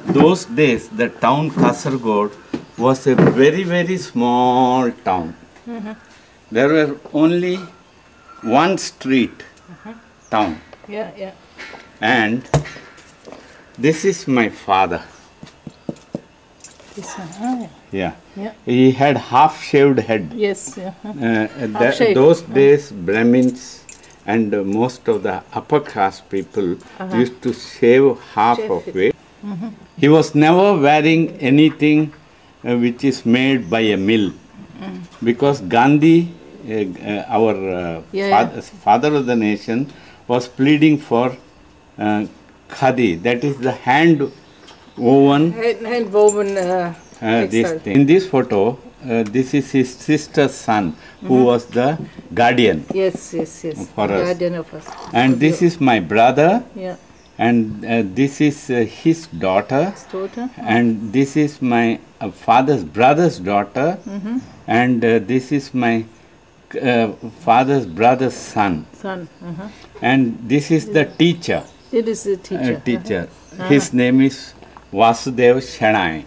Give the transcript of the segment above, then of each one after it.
Those days, the town Kasaragod was a very small town. There were only one street town. Yeah, yeah. And this is my father. This one. Oh, Yeah. yeah. He had half-shaved head. Yes. Yeah. That, those days, Brahmins and most of the upper caste people used to shave half of it. He was never wearing anything which is made by a mill, because Gandhi, our father of the nation, was pleading for khadi, that is the hand woven. Hand woven. This thing. In this photo, this is his sister's son, who was the guardian. Yes. For us. Guardian of us. And this is my brother. Yeah. And this is his daughter. His daughter. And this is my father's brother's daughter. And this is my father's brother's son. And this is the teacher. It is the teacher. His name is Vasudev Shanai.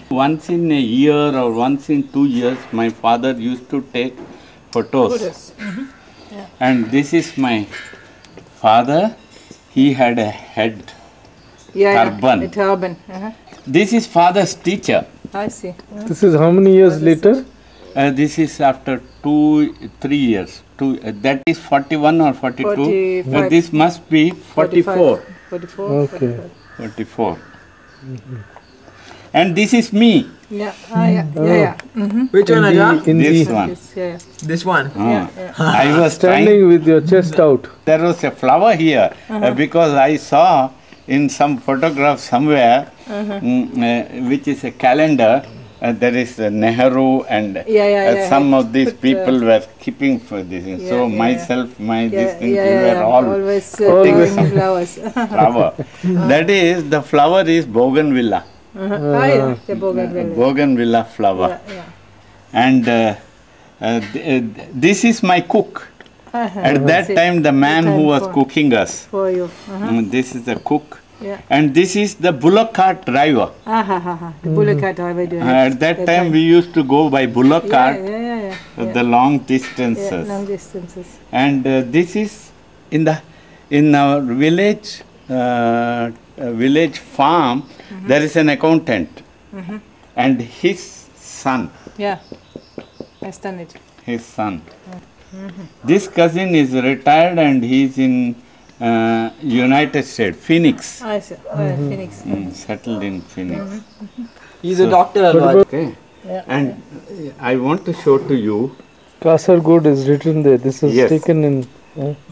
Once in a year or once in 2 years, my father used to take photos. Yeah. And this is my father. He had a head turban. A turban. This is father's teacher. I see. This is how many years later? This is after 2-3 years. That is 41 or 42. 45. This must be 44. 44. Okay. 44. And this is me. Yeah. Yeah. Which one, Aja? This one. Yes, yeah. This one. I was Standing with your chest out. There was a flower here because I saw in some photograph somewhere, which is a calendar. There is Nehru and some of these people were keeping for this. So myself, these things, we were all always putting flowers. flower. That is, the flower is bougainvillea. The bougainvillea. Bougainvillea flower. And this is my cook. At that time, the man who was cooking us. For you. This is the cook. Yeah. And this is the bullock cart driver. The bullock cart driver. At that time, we used to go by bullock cart, the long distances. Yeah, long distances. And this is in our village farm. There is an accountant, and his son. Yeah, I've done it. His son. This cousin is retired and he is in United States, Phoenix. I see. Phoenix. Settled in Phoenix. He's a doctor. Okay. And I want to show to you. Kasaragod is written there. This is taken in.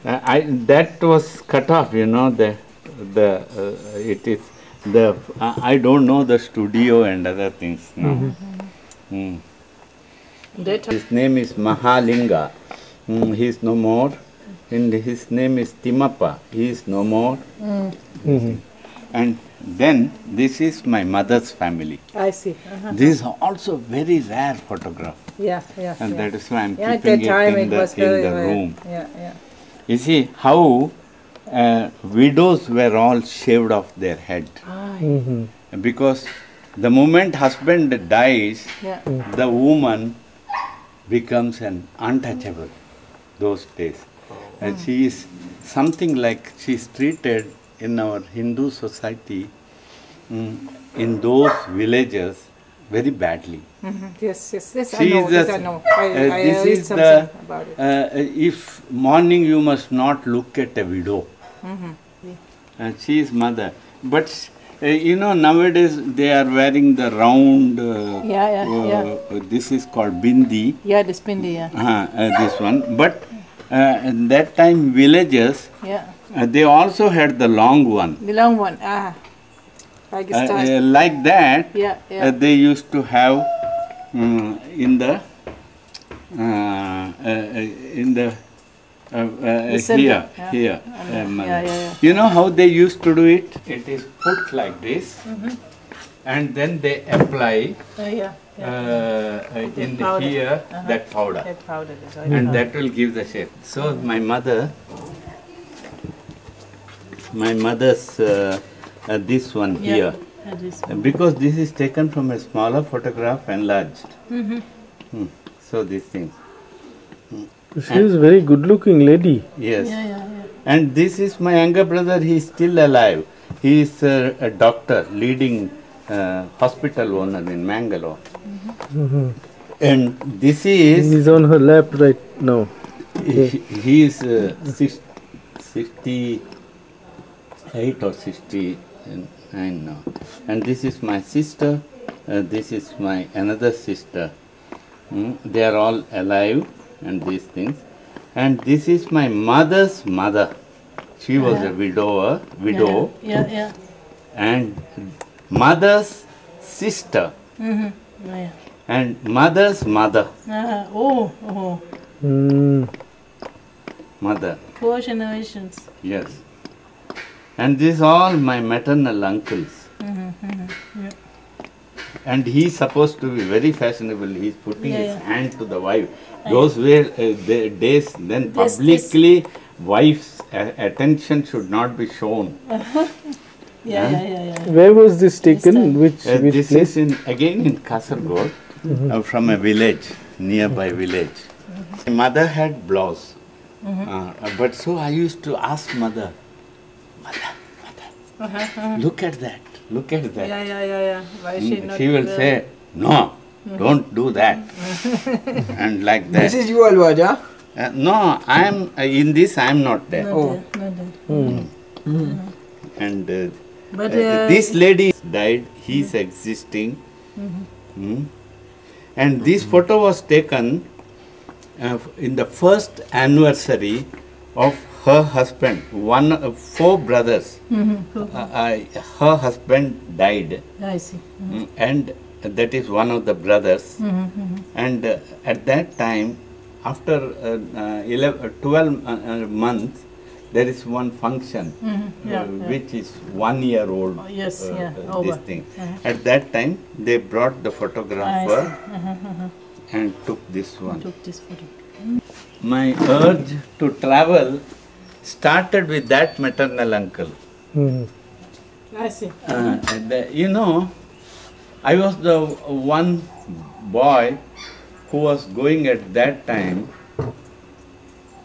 That was cut off. You know it is the. I don't know the studio and other things now. His name is Mahalinga. He is no more. And his name is Timappa. He is no more. And then this is my mother's family. I see. This is also very rare photograph. Yeah. And that is why I'm at keeping that time it in the room. Yeah. You see how widows were all shaved off their head. Because the moment husband dies, the woman becomes an untouchable those days. And she is something like she is treated in our Hindu society in those villages very badly. Yes. She I know. I this read is something about it. if morning you must not look at a widow. She is mother. But nowadays they are wearing the round. This is called bindi. Yeah, this bindi. This one. But at that time villages. They also had the long one. The long one. Pakistan. Like that. They used to have in the here. You know how they used to do it? It is put like this, and then they apply Yeah. in the powder. here that powder, That powder is and that will give the shape. So my mother's this one here, because this is taken from a smaller photograph enlarged. So these things. She is a very good looking lady. Yes. And this is my younger brother. He is still alive. He is a doctor, leading hospital owner in Mangalore. And this He is is on her lap right now. he is 68 or 69 now. And this is my sister. This is my another sister. They are all alive, and these things. And this is my mother's mother. She was a widow. And mother's sister. And mother's mother. Mother. 4 generations. Yes. And these all my maternal uncles. And he's supposed to be very fashionable. He's putting his hand to the wife. Those were the days then publicly wife's attention should not be shown. Where was this taken? Which This place? is again in Kasargod, from a village, nearby village. My mother had blouse. But so I used to ask mother, look at that, look at that. Why is she not? She will say, no, don't do that. And like that. This is you, Alwaja. No, I am in this. I am not there. And But this lady died. He is existing. And this photo was taken in the first anniversary of her husband. 4 brothers. Her husband died. I see. And that is one of the brothers. And at that time, after 12 months, there is one function which is 1 year old. This thing. At that time, they brought the photographer and took this one. My urge to travel started with that maternal uncle. I see. I was the one boy who was going at that time.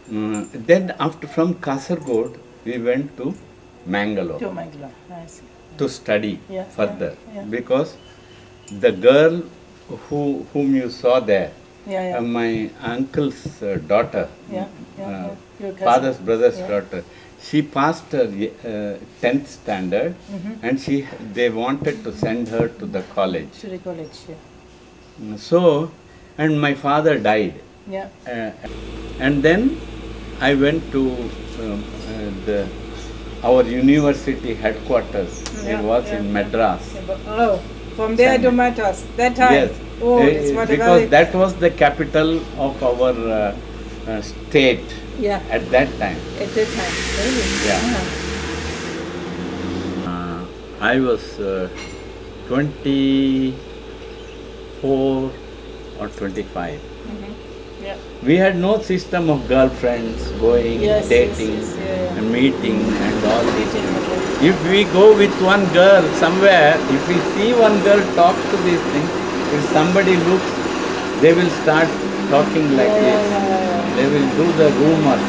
Then after from Kasargod, we went to Mangalore I see. to study further, because the girl whom you saw there, my uncle's daughter, Your cousin. father's brother's daughter, she passed her 10th standard, and they wanted to send her to the college. To the college, So, and my father died. And then I went to our university headquarters. It was in Madras. Oh, from there to Madras. That time? Yes. Oh, it's what because that was the capital of our state at that time. At that time. Really? I was 24 or 25. We had no system of girlfriends going, dating, and meeting and all this. If we go with one girl somewhere, if we see one girl talk to this thing, if somebody looks, they will start talking like this. They will do the rumor.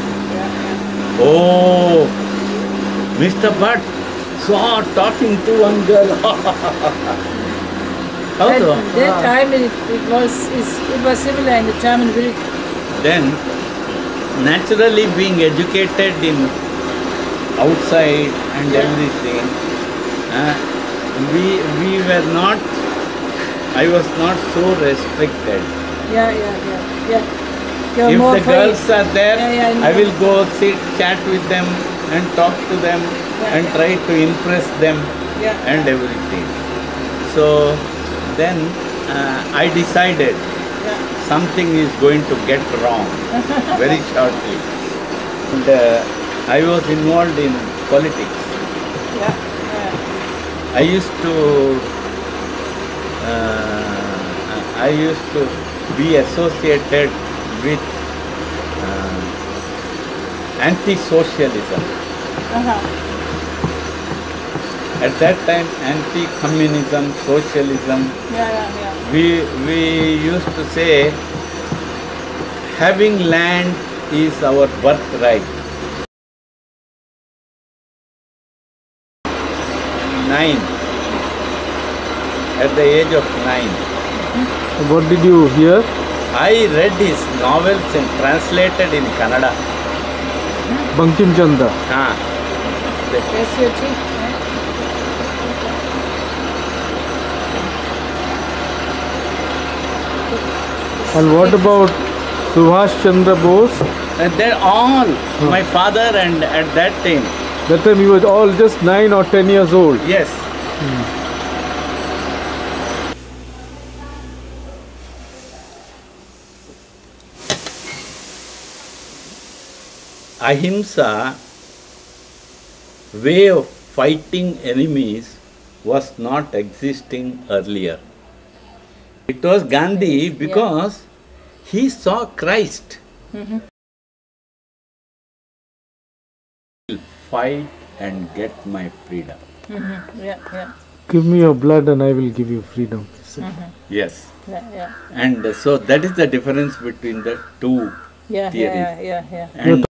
Oh, Mr. Bhatt saw talking to one girl. That time it was similar in the German village. Then, naturally being educated in outside and everything, we were not, I was not so restricted. If the girls are there, I will go sit, chat with them and talk to them and try to impress them and everything. So then I decided something is going to get wrong very shortly. And I was involved in politics. I used to I used to be associated with anti-socialism. At that time, anti-communism, socialism, we used to say having land is our birthright. 9, at the age of 9. What did you hear? I read his novels and translated in Kannada. Bankim Chandra. And what about Subhash Chandra Bose? And they're all my father, and at that time. That time he was all just 9 or 10 years old. Yes. Ahimsa way of fighting enemies was not existing earlier. It was Gandhi because he saw Christ. Fight and get my freedom. Give me your blood and I will give you freedom. Yes. And so that is the difference between the two theories. And